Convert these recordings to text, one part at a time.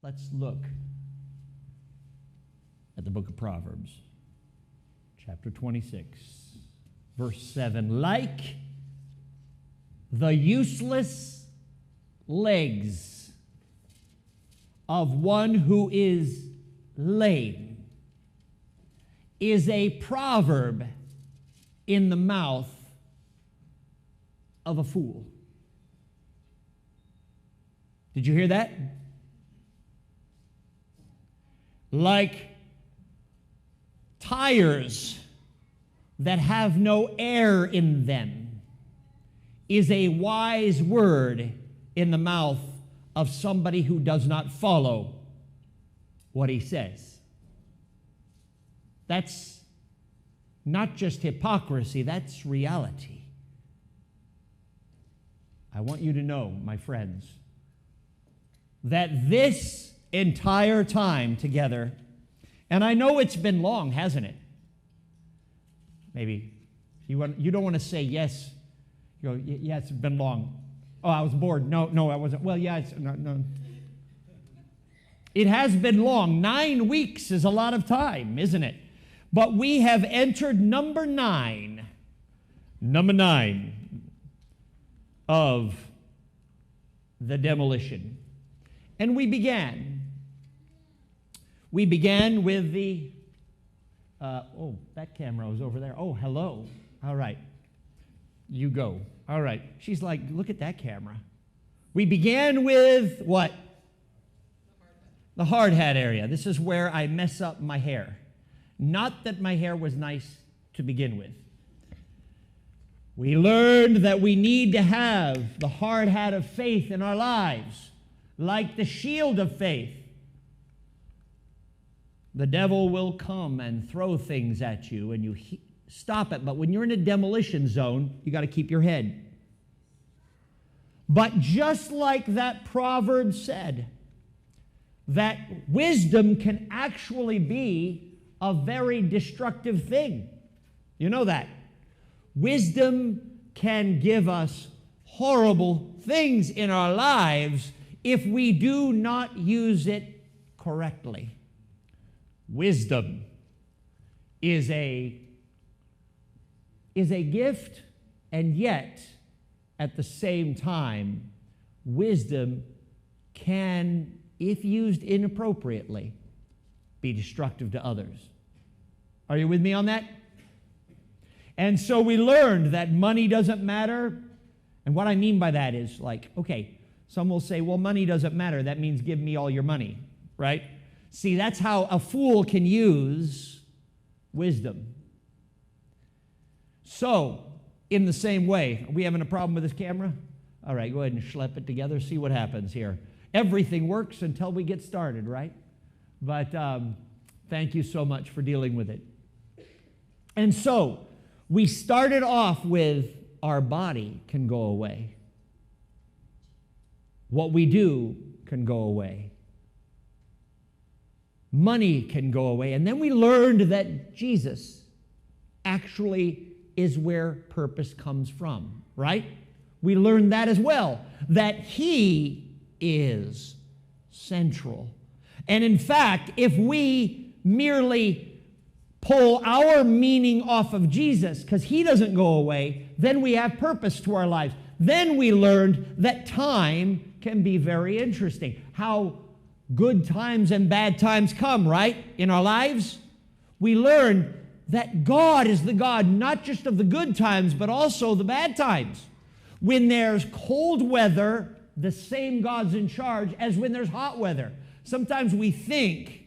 Let's look at the book of Proverbs, chapter 26, verse 7. Like the useless legs of one who is lame is a proverb in the mouth of a fool. Did you hear that? Like tires that have no air in them is a wise word in the mouth of somebody who does not follow what he says. That's not just hypocrisy, that's reality. I want you to know, my friends, that this entire time together, and I know it's been long, hasn't it? Maybe you don't want to say yes. You go, yeah, it's been long. Oh, I was bored. No, I wasn't. Well, yeah, no. It has been long. 9 weeks is a lot of time, isn't it? But we have entered number 9 of the demolition. And we began with the, that camera was over there. Oh, hello. All right. You go. All right. She's like, look at that camera. We began with what? The hard hat area. This is where I mess up my hair. Not that my hair was nice to begin with. We learned that we need to have the hard hat of faith in our lives, like the shield of faith. The devil will come and throw things at you, and you stop it. But when you're in a demolition zone, you got to keep your head. But just like that proverb said, that wisdom can actually be a very destructive thing. You know that. Wisdom can give us horrible things in our lives if we do not use it correctly. Wisdom is a gift, and yet, at the same time, wisdom can, if used inappropriately, be destructive to others. Are you with me on that? And so we learned that money doesn't matter. And what I mean by that is like, okay, some will say, well, money doesn't matter. That means give me all your money, right? See, that's how a fool can use wisdom. So, in the same way, are we having a problem with this camera? All right, go ahead and schlep it together, see what happens here. Everything works until we get started, right? But thank you so much for dealing with it. And so, we started off with our body can go away. What we do can go away. Money can go away. And then we learned that Jesus actually is where purpose comes from, right? We learned that as well, that He is central. And in fact, if we merely pull our meaning off of Jesus, because He doesn't go away, then we have purpose to our lives. Then we learned that time can be very interesting. How good times and bad times come, right, in our lives? We learned that God is the God not just of the good times, but also the bad times. When there's cold weather, the same God's in charge as when there's hot weather. Sometimes we think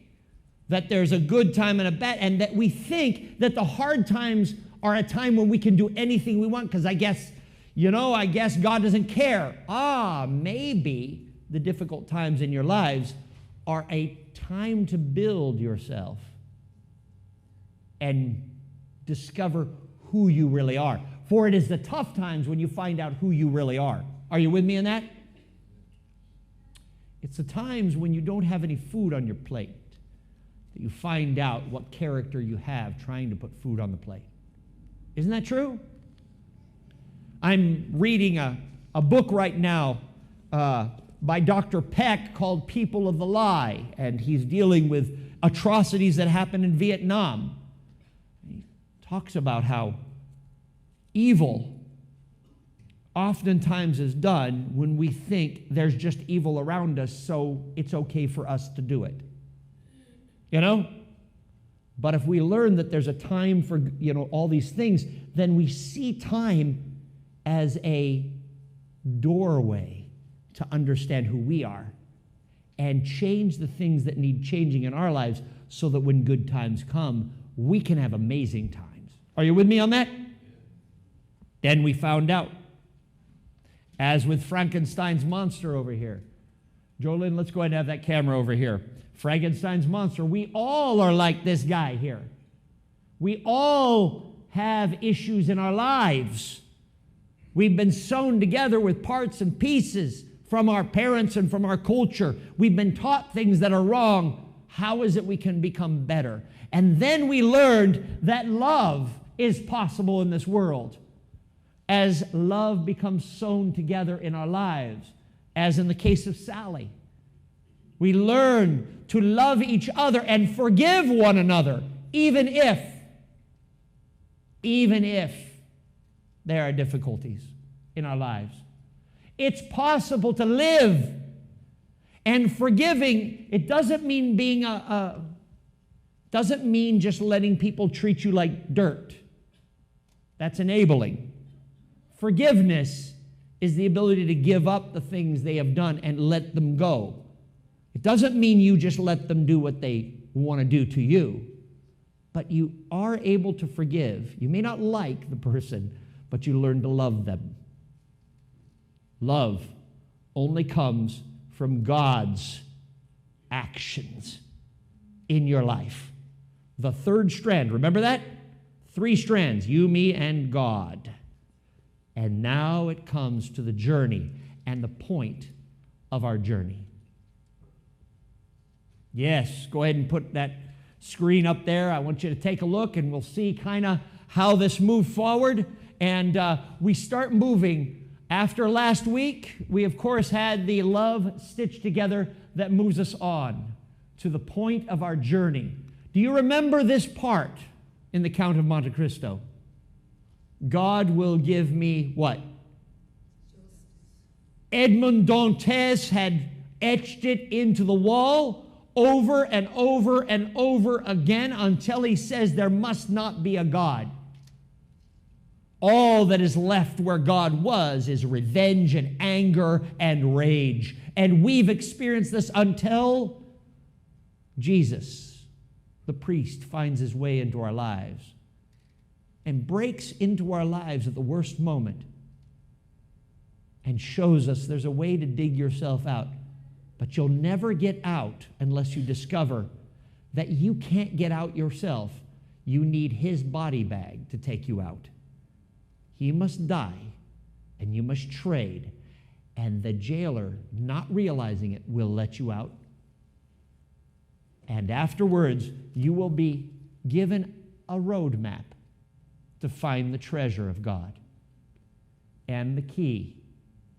that there's a good time and a bad, and that we think that the hard times are a time when we can do anything we want, because I guess God doesn't care. Maybe the difficult times in your lives are a time to build yourself and discover who you really are. For it is the tough times when you find out who you really are. Are you with me in that? It's the times when you don't have any food on your plate that you find out what character you have trying to put food on the plate. Isn't that true? I'm reading a book right now by Dr. Peck called People of the Lie, and he's dealing with atrocities that happened in Vietnam. He talks about how evil oftentimes is done when we think there's just evil around us, so it's okay for us to do it. You know? But if we learn that there's a time for, all these things, then we see time as a doorway to understand who we are and change the things that need changing in our lives so that when good times come, we can have amazing times. Are you with me on that? Then we found out, as with Frankenstein's monster over here. Jolene, let's go ahead and have that camera over here. Frankenstein's monster. We all are like this guy here. We all have issues in our lives. We've been sewn together with parts and pieces from our parents and from our culture. We've been taught things that are wrong. How is it we can become better? And then we learned that love is possible in this world. As love becomes sewn together in our lives, as in the case of Sally. We learn to love each other and forgive one another, even if there are difficulties in our lives. It's possible to live. And forgiving, it doesn't mean being doesn't mean just letting people treat you like dirt. That's enabling. Forgiveness is the ability to give up the things they have done and let them go. It doesn't mean you just let them do what they want to do to you, but you are able to forgive. You may not like the person, but you learn to love them. Love only comes from God's actions in your life. The third strand, remember that? 3 strands, you, me, and God. And now it comes to the journey and the point of our journey. Yes, go ahead and put that screen up there. I want you to take a look, and we'll see kind of how this moved forward. And we start moving. After last week, we, of course, had the love stitched together that moves us on to the point of our journey. Do you remember this part in the Count of Monte Cristo? God will give me what? Edmond Dantes had etched it into the wall over and over and over again until he says there must not be a God. All that is left where God was is revenge and anger and rage. And we've experienced this until Jesus, the priest, finds his way into our lives and breaks into our lives at the worst moment and shows us there's a way to dig yourself out. But you'll never get out unless you discover that you can't get out yourself. You need his body bag to take you out. He must die, and you must trade, and the jailer, not realizing it, will let you out. And afterwards, you will be given a roadmap to find the treasure of God and the key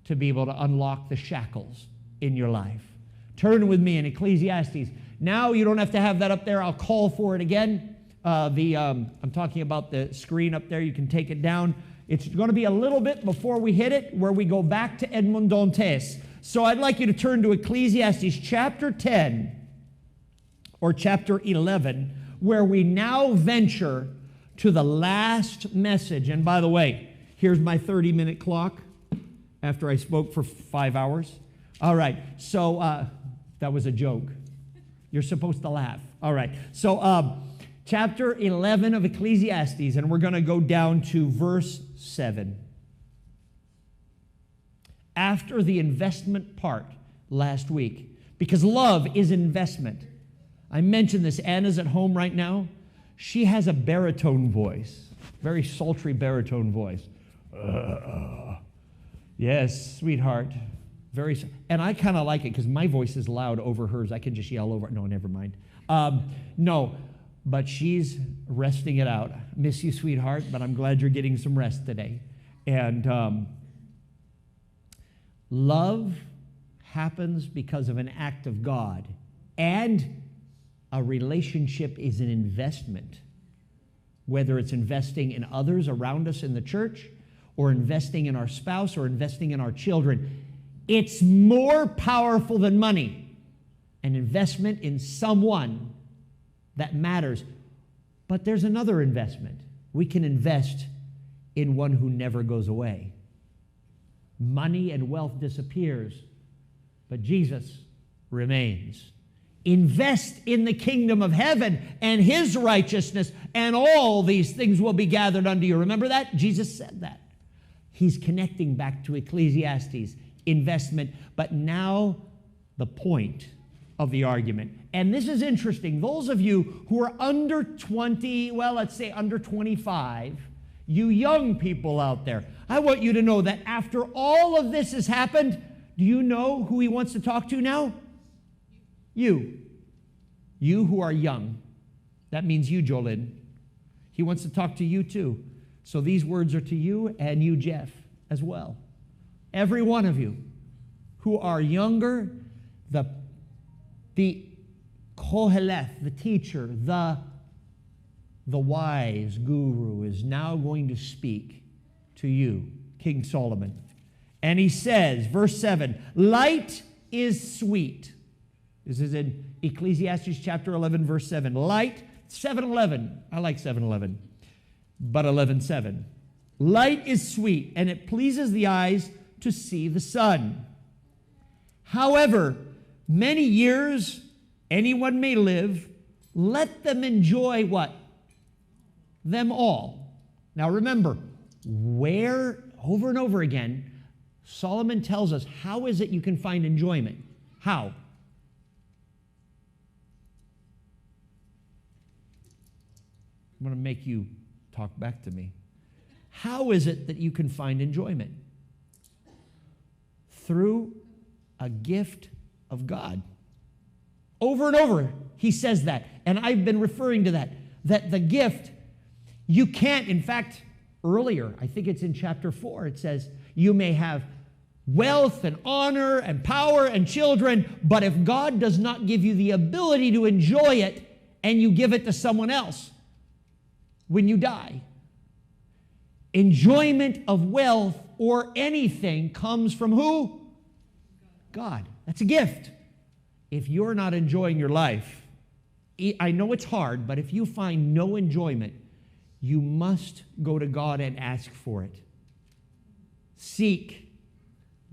to be able to unlock the shackles in your life. Turn with me in Ecclesiastes. Now you don't have to have that up there. I'll call for it again. I'm talking about the screen up there. You can take it down. It's going to be a little bit before we hit it where we go back to Edmond Dantes. So I'd like you to turn to Ecclesiastes chapter 10 or chapter 11, where we now venture to the last message. And by the way, here's my 30-minute clock after I spoke for 5 hours. All right, so that was a joke. You're supposed to laugh. All right, so chapter 11 of Ecclesiastes, and we're going to go down to verse 7. After the investment part last week, because love is investment. I mentioned this. Anna's at home right now. She has a baritone voice, very sultry baritone voice. Yes, sweetheart. And I kind of like it because my voice is loud over hers. I can just yell over it. No, never mind. No, but she's resting it out. Miss you, sweetheart, but I'm glad you're getting some rest today. And love happens because of an act of God. And a relationship is an investment. Whether it's investing in others around us in the church, or investing in our spouse, or investing in our children, it's more powerful than money. An investment in someone that matters. But there's another investment. We can invest in one who never goes away. Money and wealth disappears, but Jesus remains. Invest in the kingdom of heaven and his righteousness, and all these things will be gathered unto you. Remember that? Jesus said that. He's connecting back to Ecclesiastes, investment. But now the point of the argument. And this is interesting. Those of you who are under 20, well, let's say under 25, you young people out there, I want you to know that after all of this has happened, do you know who he wants to talk to now? You. You who are young. That means you, Jolyn. He wants to talk to you too. So these words are to you and you, Jeff, as well. Every one of you who are younger, the Koheleth, the teacher, the wise guru is now going to speak to you, King Solomon. And he says, verse 7, light is sweet. This is in Ecclesiastes chapter 11, verse 7. Light, 7:11. I like 7:11, but 11:7. Light is sweet, and it pleases the eyes to see the sun. However, many years anyone may live, let them enjoy what? Them all. Now remember, where, over and over again, Solomon tells us, how is it you can find enjoyment? How? I'm going to make you talk back to me. How is it that you can find enjoyment? Through a gift of God. Over and over, he says that. And I've been referring to that. That the gift, you can't, in fact, earlier, I think it's in chapter 4, it says, you may have wealth and honor and power and children, but if God does not give you the ability to enjoy it and you give it to someone else when you die, enjoyment of wealth or anything comes from who? God. That's a gift. If you're not enjoying your life, I know it's hard, but if you find no enjoyment, you must go to God and ask for it. Seek,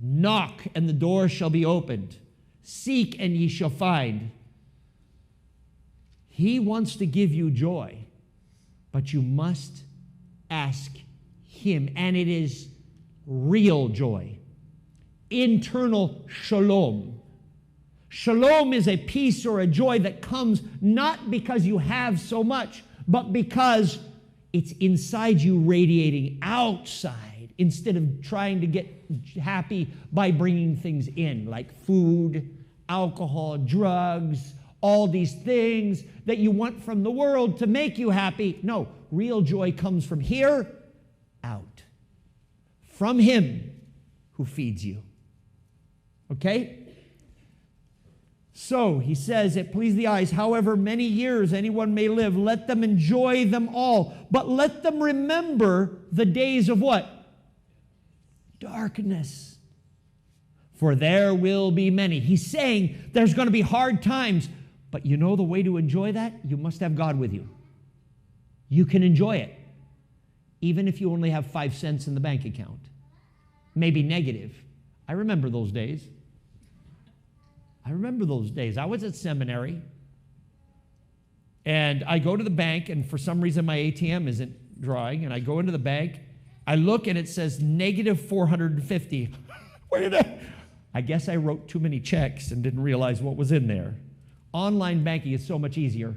knock, and the door shall be opened. Seek, and ye shall find. He wants to give you joy, but you must ask him, and it is real joy. Internal shalom. Shalom is a peace or a joy that comes not because you have so much, but because it's inside you radiating outside instead of trying to get happy by bringing things in like food, alcohol, drugs, all these things that you want from the world to make you happy. No, real joy comes from here out. From him who feeds you. Okay? So, he says, it please the eyes, however many years anyone may live, let them enjoy them all. But let them remember the days of what? Darkness. For there will be many. He's saying there's going to be hard times. But you know the way to enjoy that? You must have God with you. You can enjoy it. Even if you only have 5 cents in the bank account. Maybe negative. I remember those days. I was at seminary, and I go to the bank, and for some reason my ATM isn't drawing, and I go into the bank, I look, and it says negative 450. I guess I wrote too many checks and didn't realize what was in there. Online banking is so much easier.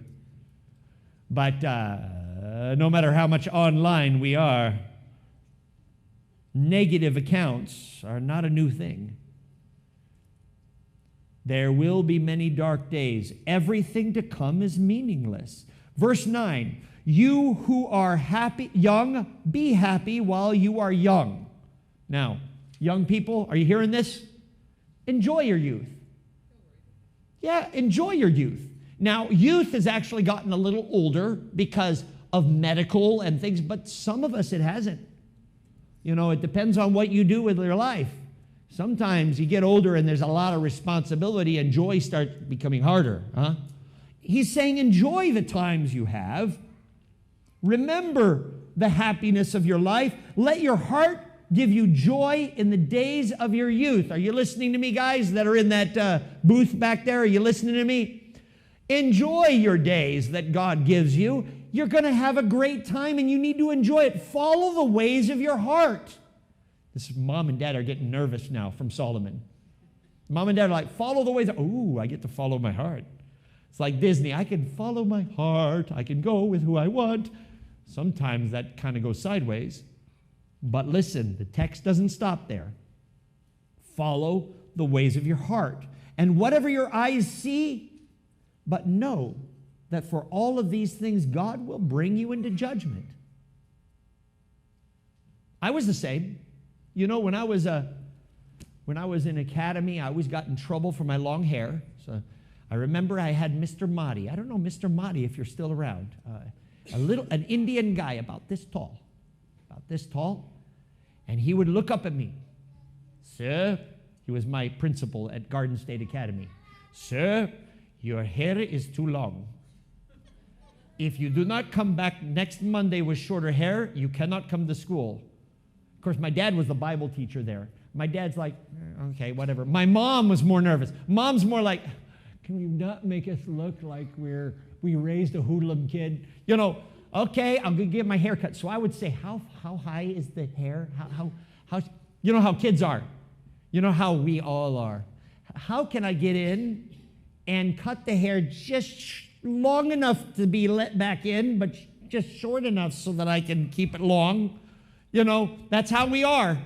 But no matter how much online we are, negative accounts are not a new thing. There will be many dark days. Everything to come is meaningless. Verse 9, you who are happy, young, be happy while you are young. Now, young people, are you hearing this? Enjoy your youth. Yeah, enjoy your youth. Now, youth has actually gotten a little older because of medical and things, but some of us it hasn't. You know, it depends on what you do with your life. Sometimes you get older and there's a lot of responsibility and joy starts becoming harder. He's saying enjoy the times you have. Remember the happiness of your life. Let your heart give you joy in the days of your youth. Are you listening to me, guys, that are in that booth back there? Are you listening to me? Enjoy your days that God gives you. You're going to have a great time, and you need to enjoy it. Follow the ways of your heart. This mom and dad are getting nervous now from Solomon. Mom and dad are like, follow the ways. Ooh, I get to follow my heart. It's like Disney. I can follow my heart. I can go with who I want. Sometimes that kind of goes sideways. But listen, the text doesn't stop there. Follow the ways of your heart. And whatever your eyes see, but know that for all of these things, God will bring you into judgment. I was the same. You know, when I was in academy, I always got in trouble for my long hair. So I remember I had Mr. Mahdi. I don't know, Mr. Mahdi, if you're still around. An Indian guy about this tall. And he would look up at me. Sir, he was my principal at Garden State Academy. Sir, your hair is too long. If you do not come back next Monday with shorter hair, you cannot come to school. Of course, my dad was the Bible teacher there. My dad's like, okay, whatever. My mom was more nervous. Mom's more like, can you not make us look like we raised a hoodlum kid? You know, okay, I'm going to get my hair cut. So I would say, how high is the hair? How you know how kids are. You know how we all are. How can I get in and cut the hair just long enough to be let back in, but just short enough so that I can keep it long? You know, that's how we are.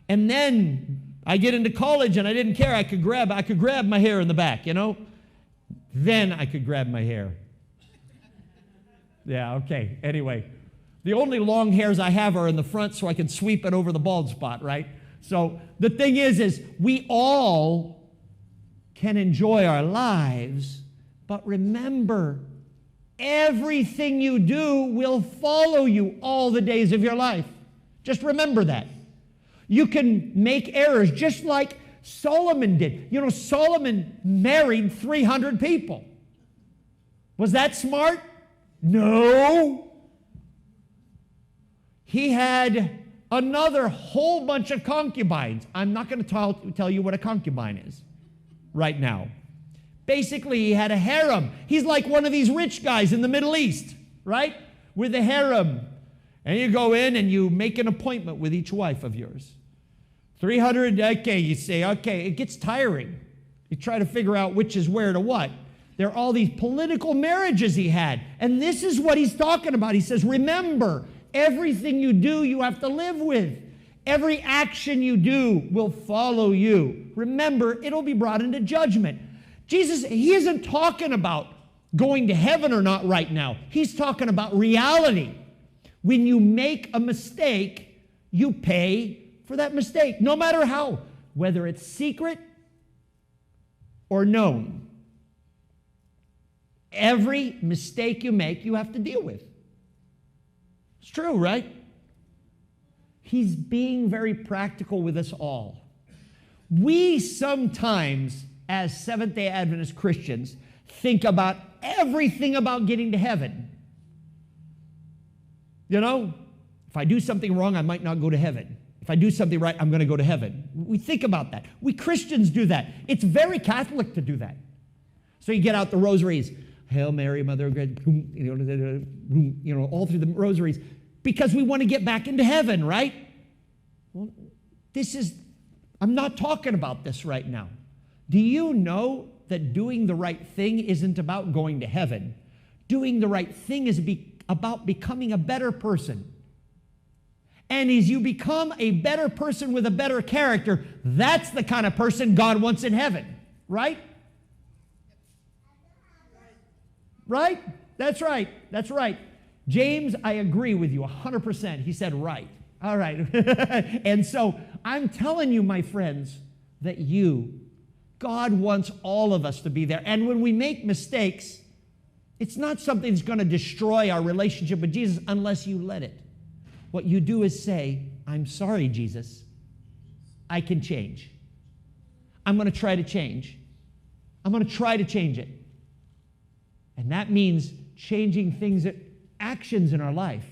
And then I get into college and I didn't care. I could grab my hair in the back, you know. Then I could grab my hair. Yeah, okay. Anyway, the only long hairs I have are in the front so I can sweep it over the bald spot, right? So the thing is we all can enjoy our lives, but remember, everything you do will follow you all the days of your life. Just remember that. You can make errors just like Solomon did. You know, Solomon married 300 people. Was that smart? No. He had another whole bunch of concubines. I'm not going to tell you what a concubine is right now. Basically, he had a harem. He's like one of these rich guys in the Middle East, right? With a harem. And you go in and you make an appointment with each wife of yours. 300, okay, you say, okay, it gets tiring. You try to figure out which is where to what. There are all these political marriages he had. And this is what he's talking about. He says, remember, everything you do, you have to live with. Every action you do will follow you. Remember, it'll be brought into judgment. Jesus, he isn't talking about going to heaven or not right now. He's talking about reality. When you make a mistake, you pay for that mistake, no matter how, whether it's secret or known. Every mistake you make, you have to deal with. It's true, right? He's being very practical with us all. We sometimes, as Seventh-day Adventist Christians, think about everything about getting to heaven. You know, if I do something wrong, I might not go to heaven. If I do something right, I'm going to go to heaven. We think about that. We Christians do that. It's very Catholic to do that. So you get out the rosaries. Hail Mary, Mother of God, all through the rosaries, because we want to get back into heaven, right? Well, I'm not talking about this right now. Do you know that doing the right thing isn't about going to heaven? Doing the right thing is about becoming a better person. And as you become a better person with a better character, that's the kind of person God wants in heaven, right? Right? That's right. That's right. James, I agree with you 100%. He said right. All right. And so I'm telling you, my friends, that you God wants all of us to be there. And when we make mistakes, it's not something that's going to destroy our relationship with Jesus unless you let it. What you do is say, I'm sorry, Jesus. I can change. I'm going to try to change. I'm going to try to change it. And that means changing things, actions in our life,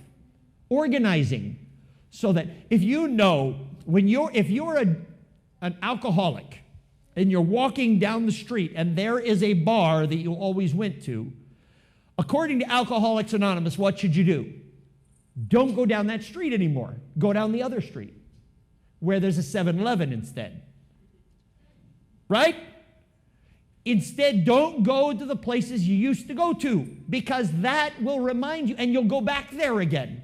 organizing, so that if you know, if you're an alcoholic and you're walking down the street and there is a bar that you always went to, according to Alcoholics Anonymous, what should you do? Don't go down that street anymore. Go down the other street where there's a 7-Eleven instead. Right? Instead, don't go to the places you used to go to, because that will remind you, and you'll go back there again.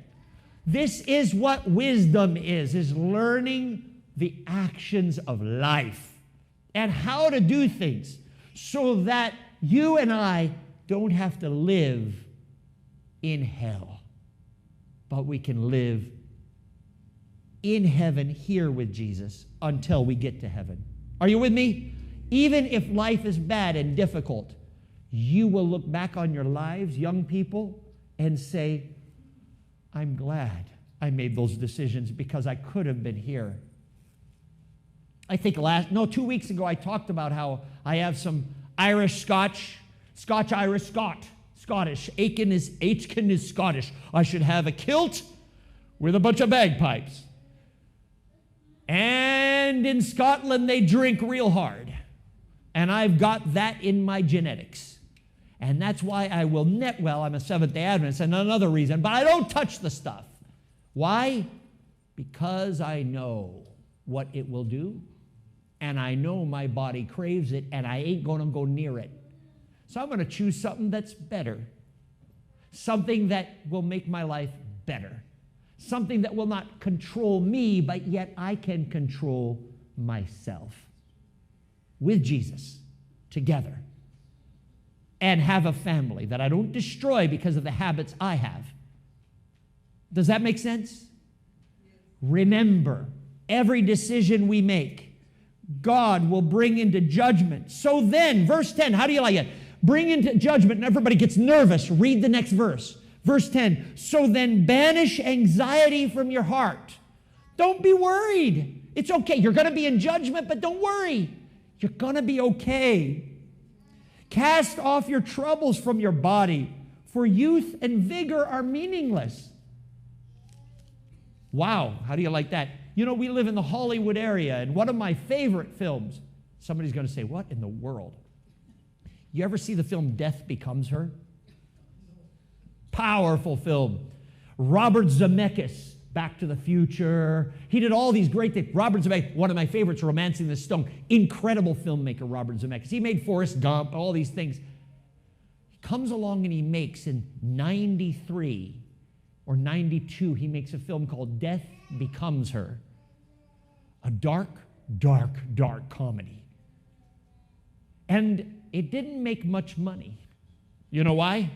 This is what wisdom is learning the actions of life and how to do things so that you and I don't have to live in hell, but we can live in heaven here with Jesus until we get to heaven. Are you with me? Even if life is bad and difficult, you will look back on your lives, young people, and say, I'm glad I made those decisions because I could have been here. I think 2 weeks ago I talked about how I have some Irish, Scottish. Aitken is Scottish. I should have a kilt with a bunch of bagpipes. And in Scotland they drink real hard. And I've got that in my genetics. And that's why I will I'm a Seventh-day Adventist, and another reason, but I don't touch the stuff. Why? Because I know what it will do, and I know my body craves it, and I ain't going to go near it. So I'm going to choose something that's better, something that will make my life better, something that will not control me, but yet I can control myself with Jesus together and have a family that I don't destroy because of the habits I have. Does that make sense? Remember, every decision we make, God will bring into judgment. So then, verse 10, how do you like it? Bring into judgment, and everybody gets nervous. Read the next verse. Verse 10, so then banish anxiety from your heart. Don't be worried. It's okay. You're going to be in judgment, but don't worry. You're going to be okay. Cast off your troubles from your body, for youth and vigor are meaningless. Wow, how do you like that? You know, we live in the Hollywood area, and one of my favorite films, somebody's going to say, what in the world? You ever see the film Death Becomes Her? Powerful film. Robert Zemeckis, Back to the Future. He did all these great things. Robert Zemeckis, one of my favorites, Romancing the Stone. Incredible filmmaker, Robert Zemeckis. He made Forrest Gump, all these things. He comes along and he makes, in 93 or 92, he makes a film called Death Becomes Her. A dark, dark, dark comedy. And it didn't make much money. You know why?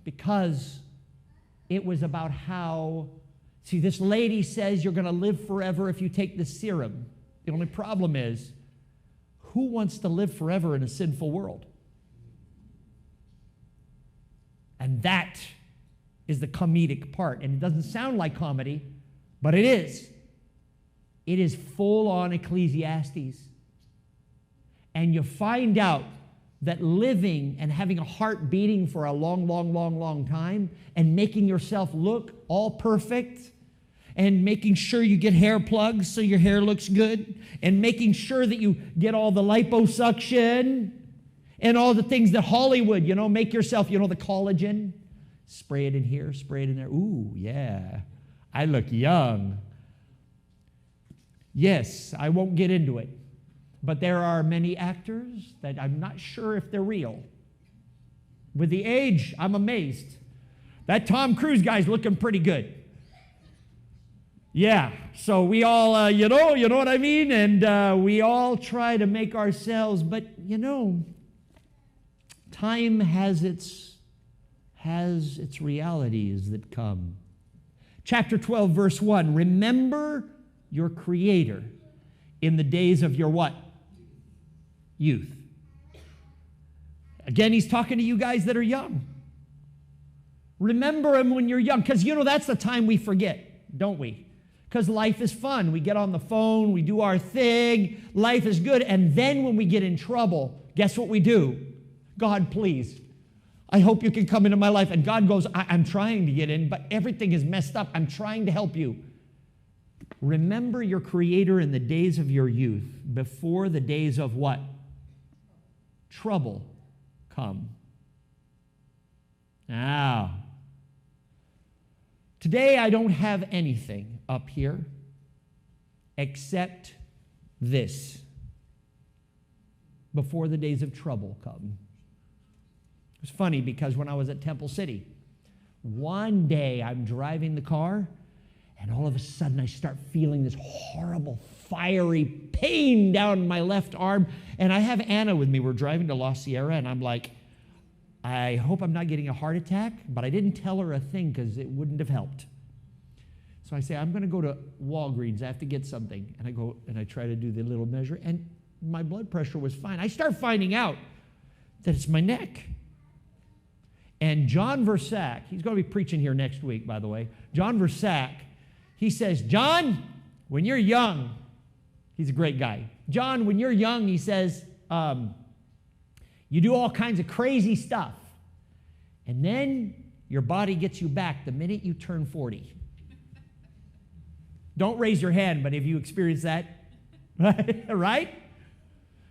Because it was about how, see, this lady says you're going to live forever if you take this serum. The only problem is, who wants to live forever in a sinful world? And that is the comedic part. And it doesn't sound like comedy, but it is. It is full-on Ecclesiastes. And you find out that living and having a heart beating for a long, long, long, long time and making yourself look all perfect and making sure you get hair plugs so your hair looks good and making sure that you get all the liposuction and all the things that Hollywood, you know, make yourself, you know, the collagen, spray it in here, spray it in there. Ooh, yeah, I look young. Yes, I won't get into it. But there are many actors that I'm not sure if they're real. With the age, I'm amazed. That Tom Cruise guy's looking pretty good. Yeah, so we all, you know what I mean? And we all try to make ourselves, but you know, time has its realities that come. Chapter 12, verse 1, remember your Creator in the days of your what? youth. Again, he's talking to you guys that are young. Remember him when you're young, because that's the time we forget, don't we? Because life is fun. We get on the phone, we do our thing, life is good, and then when we get in trouble, guess what we do? God, please, I hope you can come into my life. And God goes, I'm trying to get in, but everything is messed up. I'm trying to help you. Remember your Creator in the days of your youth, before the days of what? Trouble come. Now, today I don't have anything up here except this. Before the days of trouble come. It was funny because when I was at Temple City, one day I'm driving the car, and all of a sudden I start feeling this horrible, fiery pain down my left arm. And I have Anna with me. We're driving to La Sierra, and I'm like, I hope I'm not getting a heart attack, but I didn't tell her a thing because it wouldn't have helped. So I say, I'm going to go to Walgreens. I have to get something. And I go and I try to do the little measure, and my blood pressure was fine. I start finding out that it's my neck. And John Versack, he's going to be preaching here next week, by the way. John Versack, he says, John, when you're young, he's a great guy. John, when you're young, he says, you do all kinds of crazy stuff. And then your body gets you back the minute you turn 40. Don't raise your hand, but have you experienced that? Right?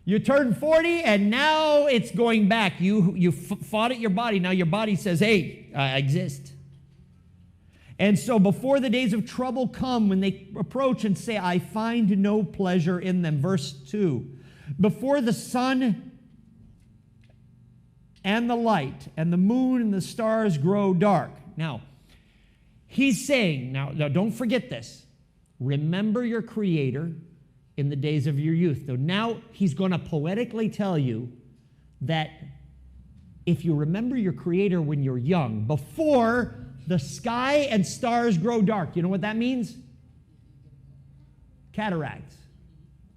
You turn 40, and now it's going back. You fought at your body. Now your body says, hey, I exist. And so before the days of trouble come, when they approach and say, I find no pleasure in them. Verse 2. Before the sun and the light and the moon and the stars grow dark. Now, he's saying, now don't forget this. Remember your Creator in the days of your youth. So now he's going to poetically tell you that if you remember your Creator when you're young, before the sky and stars grow dark, you know what that means? Cataracts,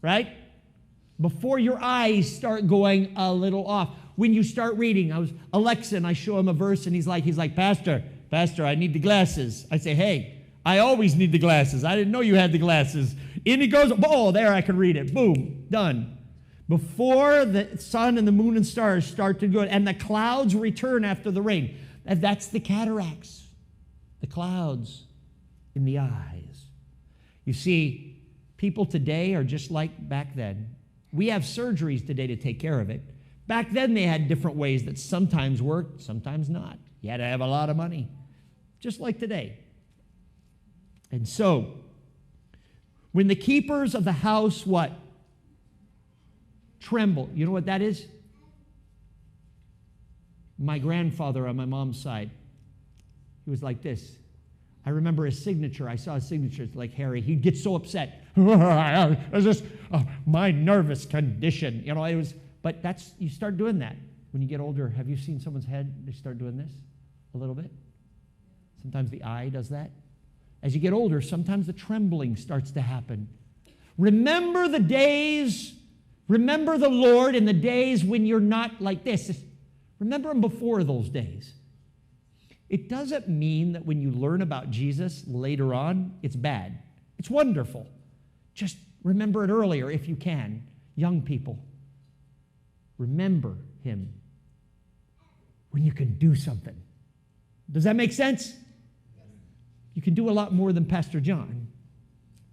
right? Before your eyes start going a little off. When you start reading, Alexa, and I show him a verse, and he's like, Pastor, I need the glasses. I say, hey, I always need the glasses. I didn't know you had the glasses. In he goes, oh, there I can read it. Boom, done. Before the sun and the moon and stars start to go, and the clouds return after the rain. That's the cataracts, the clouds in the eyes. You see, people today are just like back then. We have surgeries today to take care of it. Back then, they had different ways that sometimes worked, sometimes not. You had to have a lot of money, just like today. And so, when the keepers of the house, what? Tremble. You know what that is? My grandfather on my mom's side, he was like this. I remember his signature. I saw his signature. It's like Harry. He'd get so upset. It's just my nervous condition. You know, it was, but you start doing that when you get older. Have you seen someone's head? They start doing this a little bit. Sometimes the eye does that. As you get older, sometimes the trembling starts to happen. Remember the days, remember the Lord in the days when you're not like this. Remember Him before those days. It doesn't mean that when you learn about Jesus later on, it's bad. It's wonderful. Just remember it earlier if you can. Young people, remember Him when you can do something. Does that make sense? You can do a lot more than Pastor John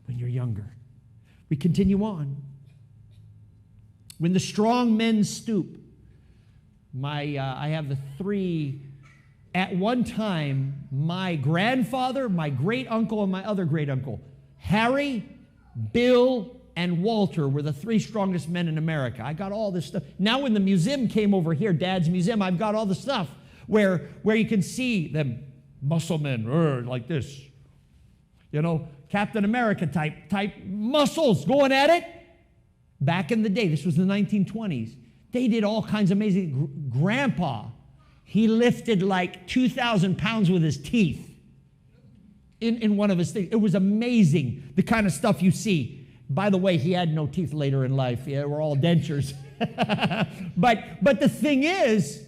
when you're younger. We continue on. When the strong men stoop, I have the three. At one time, my grandfather, my great uncle, and my other great uncle, Harry, Bill, and Walter were the three strongest men in America. I got all this stuff. Now when the museum came over here, Dad's museum, I've got all the stuff where you can see them. Muscle men, like this. You know, Captain America type muscles going at it. Back in the day, this was the 1920s, they did all kinds of amazing. Grandpa, he lifted like 2,000 pounds with his teeth in one of his things. It was amazing, the kind of stuff you see. By the way, he had no teeth later in life. Yeah, they were all dentures. But the thing is,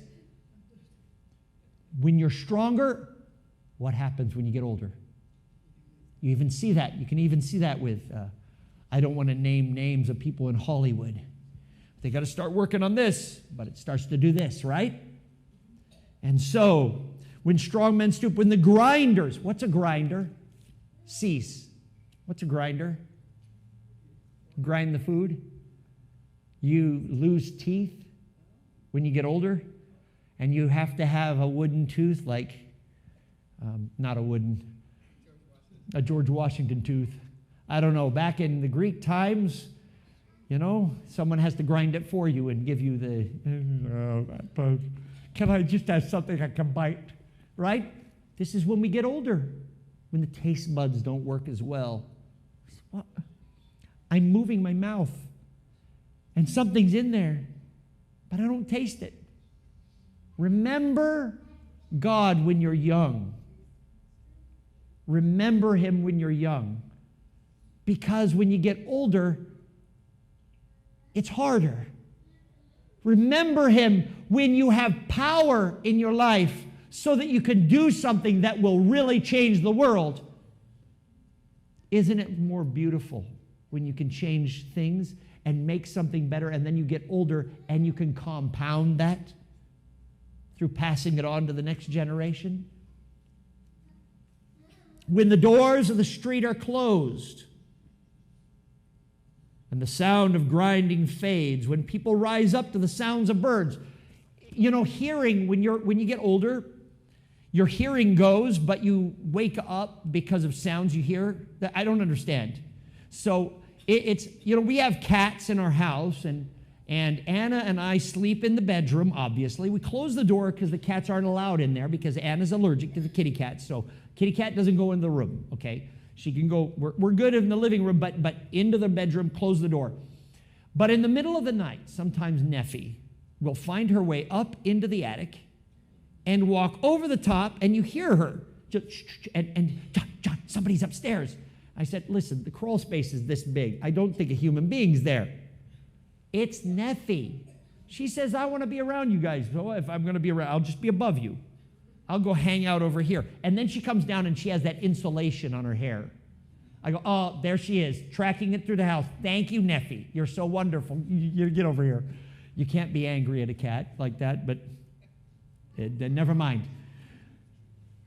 when you're stronger, what happens when you get older? You even see that. You can even see that with, I don't want to name names of people in Hollywood. They got to start working on this, but it starts to do this, right? And so, when strong men stoop, when the grinders, what's a grinder? Cease. What's a grinder? Grind the food. You lose teeth when you get older, and you have to have a wooden tooth, like, not a George Washington tooth. I don't know, back in the Greek times, you know, someone has to grind it for you and give you the, can I just have something I can bite, right? This is when we get older, when the taste buds don't work as well. I'm moving my mouth, and something's in there, but I don't taste it. Remember God when you're young. Remember Him when you're young. Because when you get older, it's harder. Remember Him when you have power in your life so that you can do something that will really change the world. Isn't it more beautiful when you can change things and make something better, and then you get older and you can compound that through passing it on to the next generation? When the doors of the street are closed and the sound of grinding fades, when people rise up to the sounds of birds. You know, hearing, when you get older, your hearing goes, but you wake up because of sounds you hear that I don't understand. So it's, you know, we have cats in our house, and Anna and I sleep in the bedroom, obviously. We close the door because the cats aren't allowed in there because Anna's allergic to the kitty cats. So kitty cat doesn't go in the room, okay? She can go, we're good in the living room, but into the bedroom, close the door. But in the middle of the night, sometimes Neffy will find her way up into the attic and walk over the top, and you hear her, and John, somebody's upstairs. I said, listen, the crawl space is this big. I don't think a human being's there. It's Neffy. She says, I want to be around you guys. So if I'm going to be around, I'll just be above you. I'll go hang out over here. And then she comes down and she has that insulation on her hair. I go, oh, there she is, tracking it through the house. Thank you, Neffy. You're so wonderful. You get over here. You can't be angry at a cat like that, but never mind.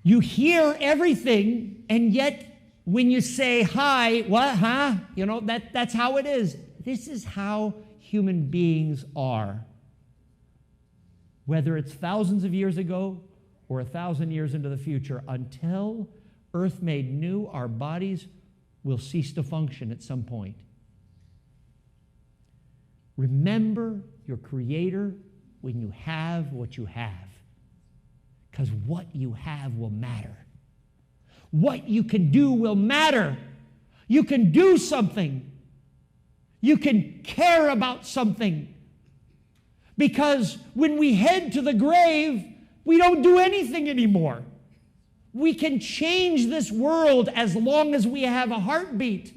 You hear everything, and yet when you say hi, what, huh? You know, that's how it is. This is how human beings are. Whether it's thousands of years ago or 1,000 years into the future, until earth made new, our bodies will cease to function at some point. Remember your Creator when you have what you have, because what you have will matter. What you can do will matter. You can do something. You can care about something. Because when we head to the grave, we don't do anything anymore. We can change this world as long as we have a heartbeat.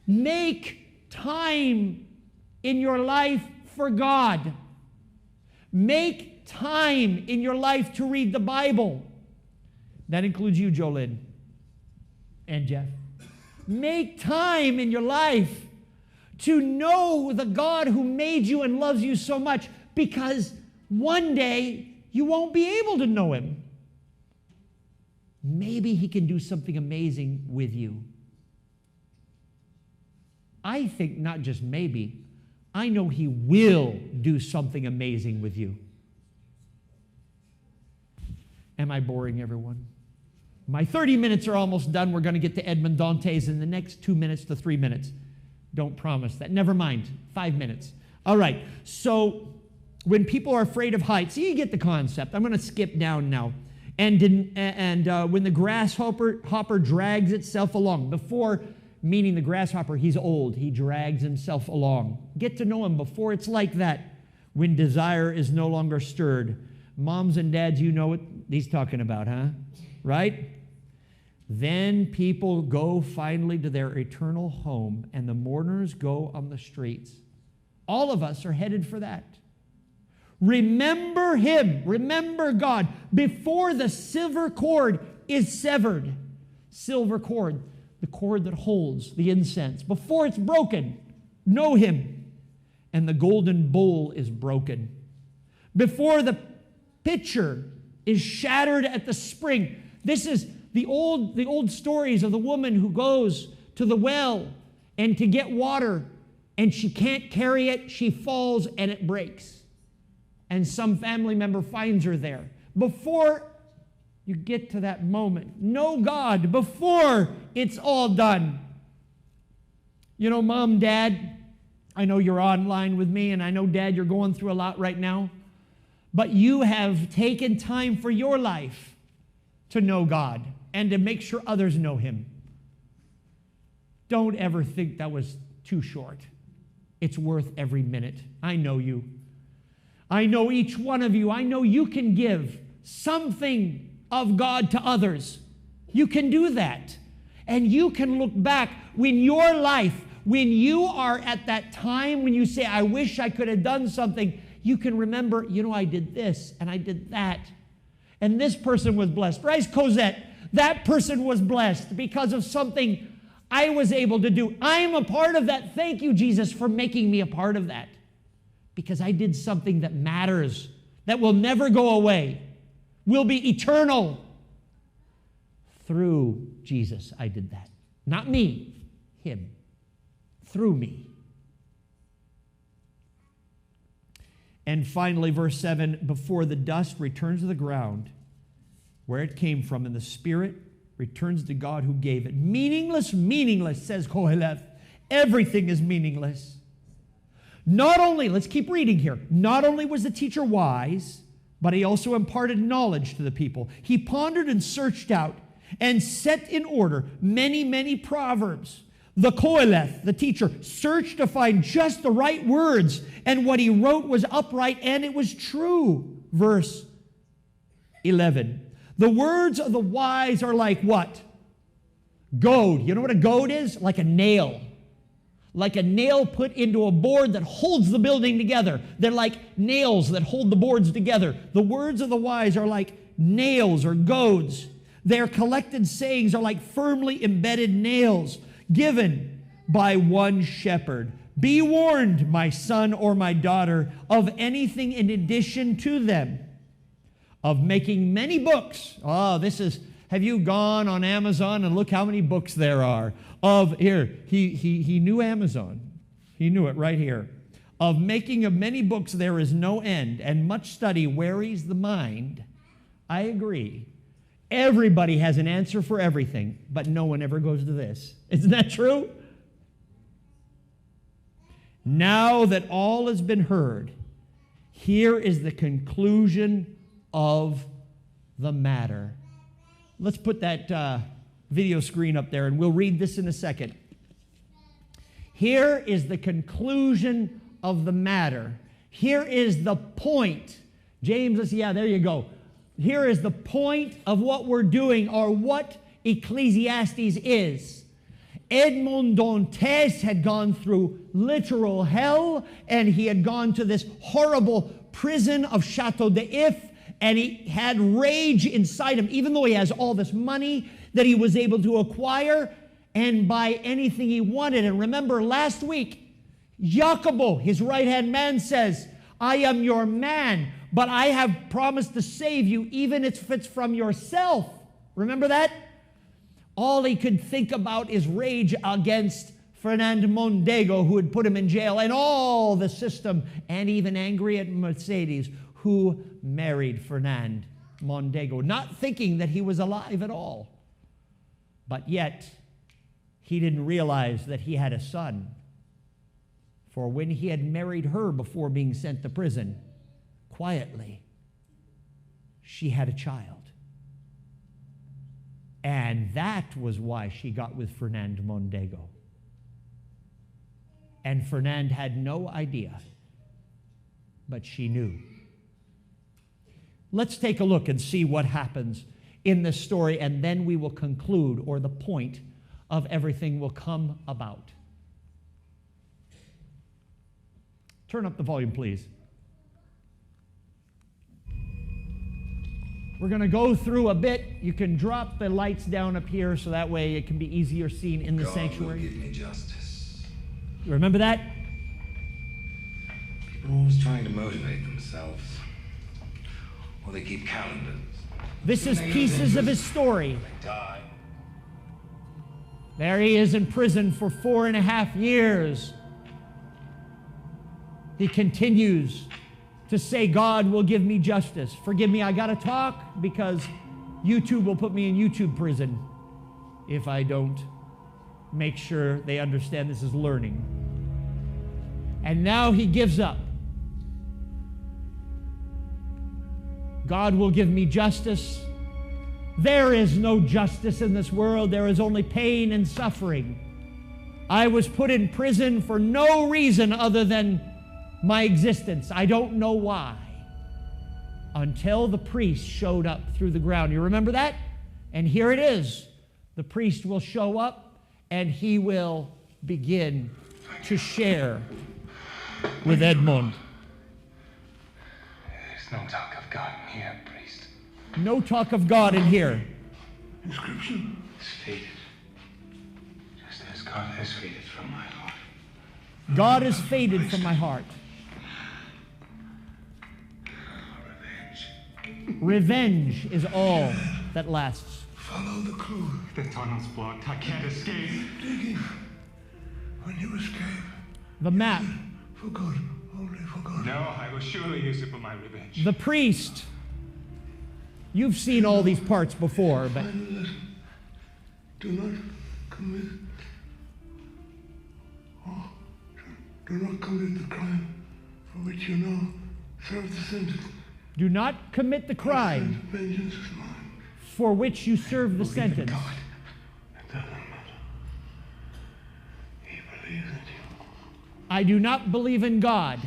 Make time in your life for God. Make time in your life to read the Bible. That includes you, Jolynn and Jeff. Make time in your life to know the God who made you and loves you so much, because one day you won't be able to know Him. Maybe He can do something amazing with you. I think not just maybe, I know He will do something amazing with you. Am I boring everyone? My 30 minutes are almost done. We're going to get to Edmond Dantes in the next 2 minutes to 3 minutes. Don't promise that. Never mind. 5 minutes. All right. So when people are afraid of heights, you get the concept. I'm going to skip down now. And when the grasshopper drags itself along, before, meaning the grasshopper, he's old. He drags himself along. Get to know him before it's like that. When desire is no longer stirred. Moms and dads, you know what he's talking about, huh? Right? Then people go finally to their eternal home, and the mourners go on the streets. All of us are headed for that. Remember Him. Remember God. Before the silver cord is severed, silver cord, the cord that holds the incense, before it's broken, know Him. And the golden bowl is broken. Before the pitcher is shattered at the spring. This is the old stories of the woman who goes to the well and to get water, and she can't carry it, she falls and it breaks. And some family member finds her there. Before you get to that moment, know God before it's all done. You know, Mom, Dad, I know you're online with me, and I know, Dad, you're going through a lot right now, but you have taken time for your life to know God and to make sure others know Him. Don't ever think that was too short. It's worth every minute. I know you. I know each one of you. I know you can give something of God to others. You can do that. And you can look back when your life, when you are at that time when you say, I wish I could have done something, you can remember, you know, I did this and I did that. And this person was blessed. Right, Cosette? That person was blessed because of something I was able to do. I am a part of that. Thank you, Jesus, for making me a part of that. Because I did something that matters, that will never go away, will be eternal. Through Jesus, I did that. Not me, Him. Through me. And finally, verse 7, before the dust returns to the ground, where it came from, and the spirit returns to God who gave it. Meaningless, meaningless, says Koheleth. Everything is meaningless. Not only, let's keep reading here, not only was the teacher wise, but he also imparted knowledge to the people. He pondered and searched out and set in order many, many proverbs. The Koheleth, the teacher, searched to find just the right words, and what he wrote was upright and it was true. Verse 11. The words of the wise are like what? Goad. You know what a goad is? Like a nail. Like a nail put into a board that holds the building together. They're like nails that hold the boards together. The words of the wise are like nails or goads. Their collected sayings are like firmly embedded nails given by one shepherd. Be warned, my son or my daughter, of anything in addition to them, of making many books. Oh, this is, have you gone on Amazon and look how many books there are? Of, here, he knew Amazon. He knew it right here. Of making of many books there is no end, and much study wearies the mind. I agree. Everybody has an answer for everything, but no one ever goes to this. Isn't that true? Now that all has been heard, here is the conclusion of the matter. Let's put that video screen up there, and we'll read this in a second. Here is the conclusion of the matter. Here is the point. James, let's see, yeah, there you go. Here is the point of what we're doing, or what Ecclesiastes is. Edmond Dantes had gone through literal hell, and he had gone to this horrible prison of Chateau d'If, and he had rage inside him, even though he has all this money that he was able to acquire and buy anything he wanted. And remember last week, Jacobo, his right-hand man, says, I am your man, but I have promised to save you, even if it's from yourself. Remember that? All he could think about is rage against Fernand Mondego, who had put him in jail, and all the system, and even angry at Mercedes, who married Fernand Mondego, not thinking that he was alive at all. But yet, he didn't realize that he had a son. For when he had married her before being sent to prison, quietly, she had a child. And that was why she got with Fernand Mondego. And Fernand had no idea, but she knew. Let's take a look and see what happens in this story, and then we will conclude, or the point of everything will come about. Turn up the volume, please. We're going to go through a bit. You can drop the lights down up here so that way it can be easier seen in the sanctuary. God will give me justice. You remember that? People are always trying to motivate themselves. Or they keep calendars. This is pieces of his story. They die. There he is in prison for 4.5 years. He continues to say, God will give me justice. Forgive me, I got to talk because YouTube will put me in YouTube prison if I don't make sure they understand this is learning. And now he gives up. God will give me justice. There is no justice in this world. There is only pain and suffering. I was put in prison for no reason other than my existence. I don't know why. Until the priest showed up through the ground. You remember that? And here it is. The priest will show up and he will begin to share with Edmund. There's no talk of God in here, priest. No talk of God in here. Inscription is faded. Just as God has faded from my heart. God is faded from my heart. Revenge is all that lasts. Follow the clue. The tunnel's blocked. I can't escape. Digging. When you escape. The map. For good. Only for good. No, I will surely use it for my revenge. The priest. You've seen all these parts before, but Final lesson. Do not commit. Oh, do not commit the crime for which you now serve the sentence. do not commit the crime Vengeance is mine. for which you serve the sentence. God. It doesn't matter. He believes in you. I do not believe in God,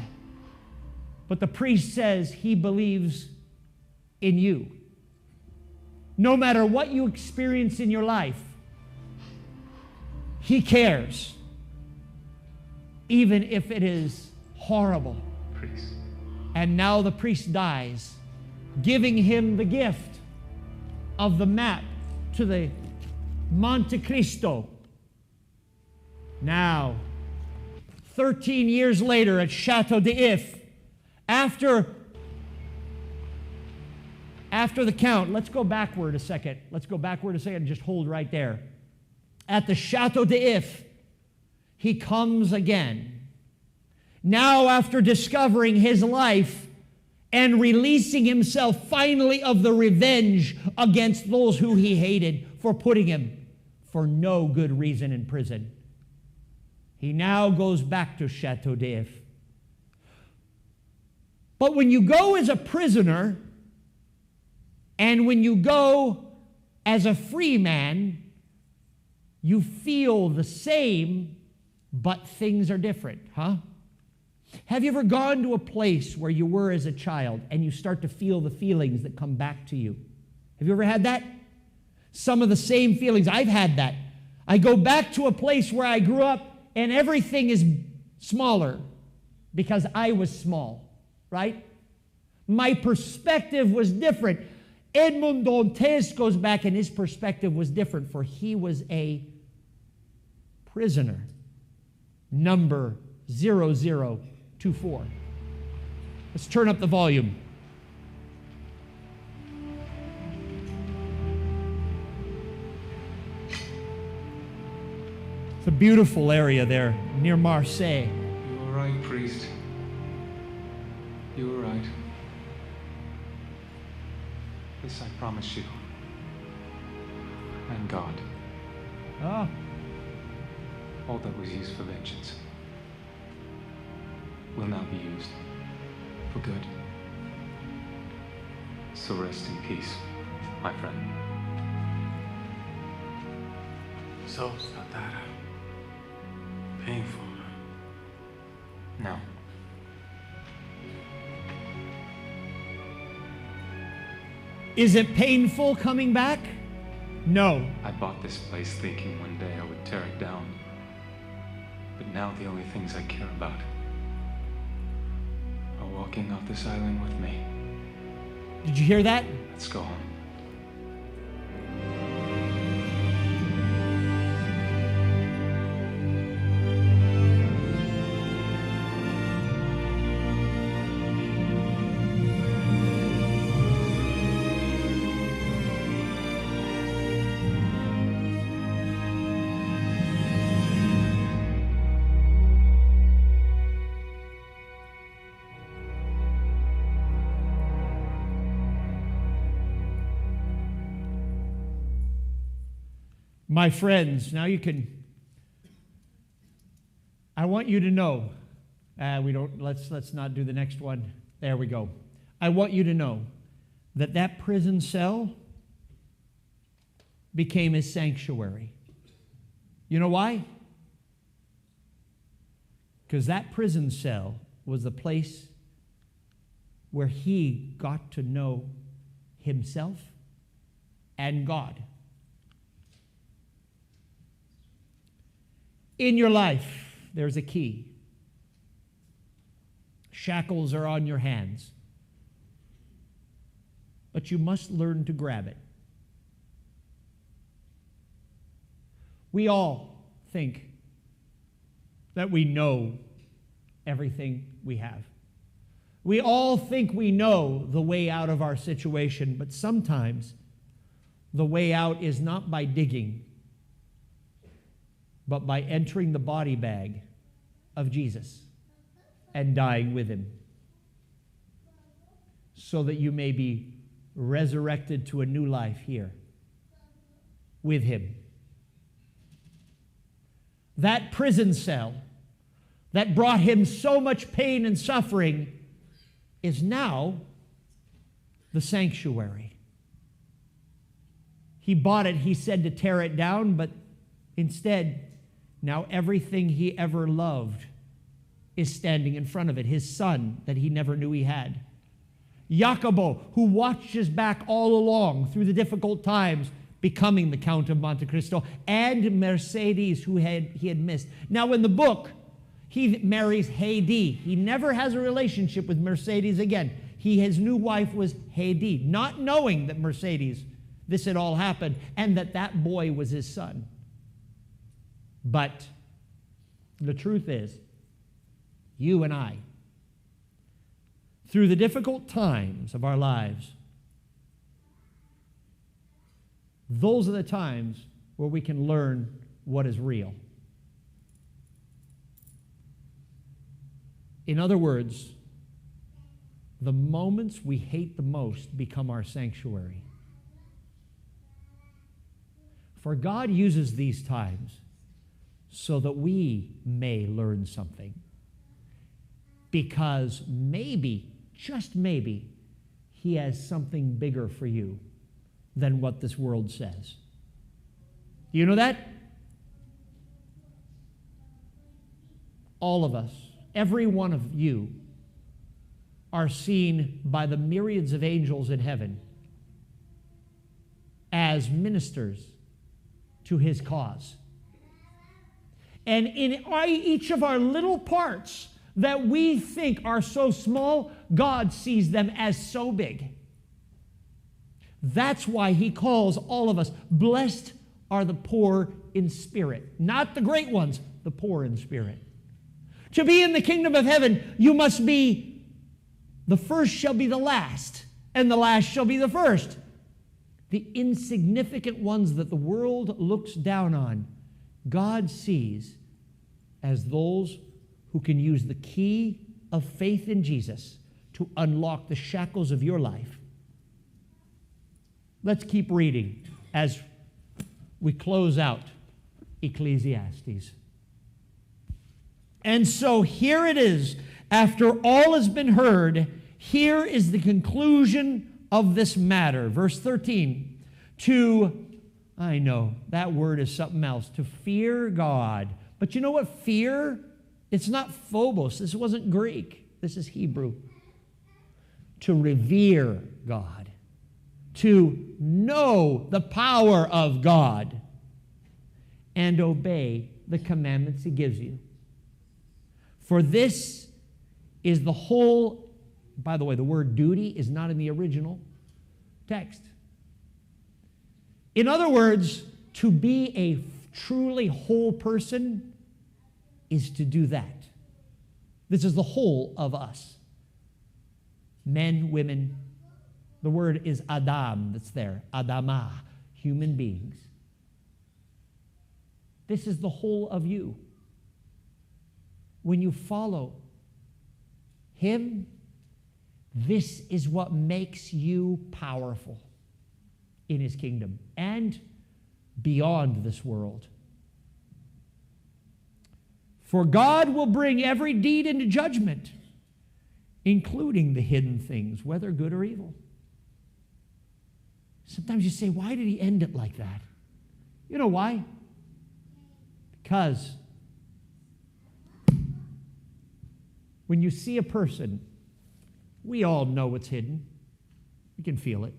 but the priest says he believes in you. No matter what you experience in your life, he cares, even if it is horrible. Priest. And now the priest dies, giving him the gift of the map to the Monte Cristo. Now, 13 years later at Chateau d'If, after the count, let's go backward a second. Let's go backward a second and just hold right there. At the Chateau d'If, he comes again. Now, after discovering his life and releasing himself finally of the revenge against those who he hated for putting him for no good reason in prison, he now goes back to Chateau d'If. But when you go as a prisoner and when you go as a free man, you feel the same, but things are different, huh? Have you ever gone to a place where you were as a child and you start to feel the feelings that come back to you? Have you ever had that? Some of the same feelings. I've had that. I go back to a place where I grew up and everything is smaller because I was small, right? My perspective was different. Edmond Dantes goes back and his perspective was different, for he was a prisoner. Number 0024. Let's turn up the volume. It's a beautiful area there near Marseille. You were right, priest. You were right. This I promise you. And God. Ah, All that was used for vengeance will now be used for good. So rest in peace, my friend. So it's not that painful. No. is it painful coming back? No. I bought this place thinking one day I would tear it down. But now the only things I care about walking off this island with me. Did you hear that? Let's go home. My friends, now you can, I want you to know, let's not do the next one. There we go. I want you to know that that prison cell became his sanctuary. You know why? Because that prison cell was the place where he got to know himself and God. In your life, there's a key. Shackles are on your hands. But you must learn to grab it. We all think that we know everything we have. We all think we know the way out of our situation, but sometimes the way out is not by digging, but by entering the body bag of Jesus and dying with him, so that you may be resurrected to a new life here with him. That prison cell that brought him so much pain and suffering is now the sanctuary. He bought it, he said, to tear it down, but instead, now everything he ever loved is standing in front of it. His son that he never knew he had. Jacobo, who watched his back all along through the difficult times, becoming the Count of Monte Cristo, and Mercedes, who he had missed. Now in the book, he marries Haydée. He never has a relationship with Mercedes again. His new wife was Haydée, not knowing that Mercedes, this had all happened, and that boy was his son. But the truth is, you and I, through the difficult times of our lives, those are the times where we can learn what is real. In other words, the moments we hate the most become our sanctuary. For God uses these times so that we may learn something. Because maybe, just maybe, he has something bigger for you than what this world says. You know that? All of us, every one of you, are seen by the myriads of angels in heaven as ministers to his cause. And in each of our little parts that we think are so small, God sees them as so big. That's why he calls all of us, blessed are the poor in spirit. Not the great ones, the poor in spirit. To be in the kingdom of heaven, you must be, the first shall be the last, and the last shall be the first. The insignificant ones that the world looks down on, God sees as those who can use the key of faith in Jesus to unlock the shackles of your life. Let's keep reading as we close out Ecclesiastes. And so here it is. After all has been heard, here is the conclusion of this matter. Verse 13. I know, that word is something else. To fear God. But you know what fear? It's not phobos. This wasn't Greek. This is Hebrew. To revere God. To know the power of God. And obey the commandments he gives you. For this is the whole By the way, the word duty is not in the original text. In other words, to be a truly whole person is to do that. This is the whole of us. Men, women. The word is Adam that's there. Adamah, human beings. This is the whole of you. When you follow Him, this is what makes you powerful in His kingdom and beyond this world. For God will bring every deed into judgment, including the hidden things, whether good or evil. Sometimes you say, why did He end it like that? You know why? Because when you see a person, we all know what's hidden. We can feel it.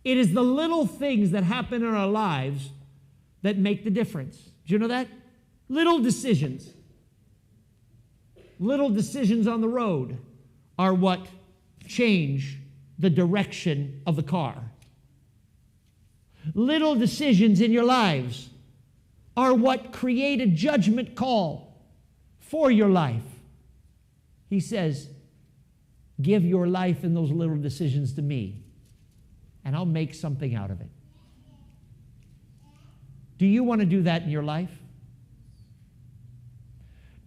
It is the little things that happen in our lives that make the difference. Do you know that? Little decisions. Little decisions on the road are what change the direction of the car. Little decisions in your lives are what create a judgment call for your life. He says, give your life and those little decisions to me, and I'll make something out of it. Do you want to do that in your life?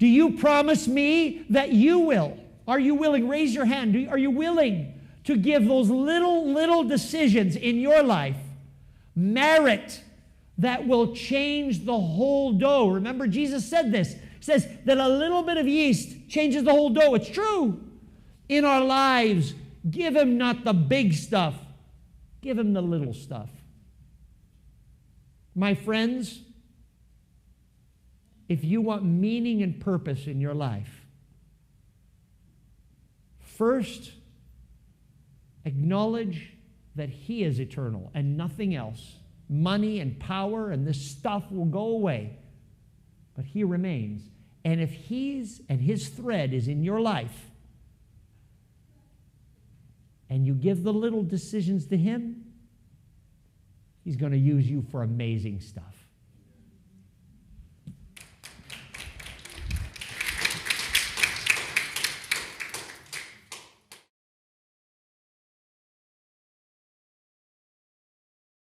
Do you promise me that you will? Are you willing? Raise your hand. Are you willing to give those little decisions in your life merit that will change the whole dough? Remember, Jesus said this. He says that a little bit of yeast changes the whole dough. It's true. In our lives, give Him not the big stuff. Give Him the little stuff. My friends, if you want meaning and purpose in your life, first, acknowledge that He is eternal and nothing else. Money and power and this stuff will go away, but He remains. And if His thread is in your life, and you give the little decisions to Him, He's going to use you for amazing stuff.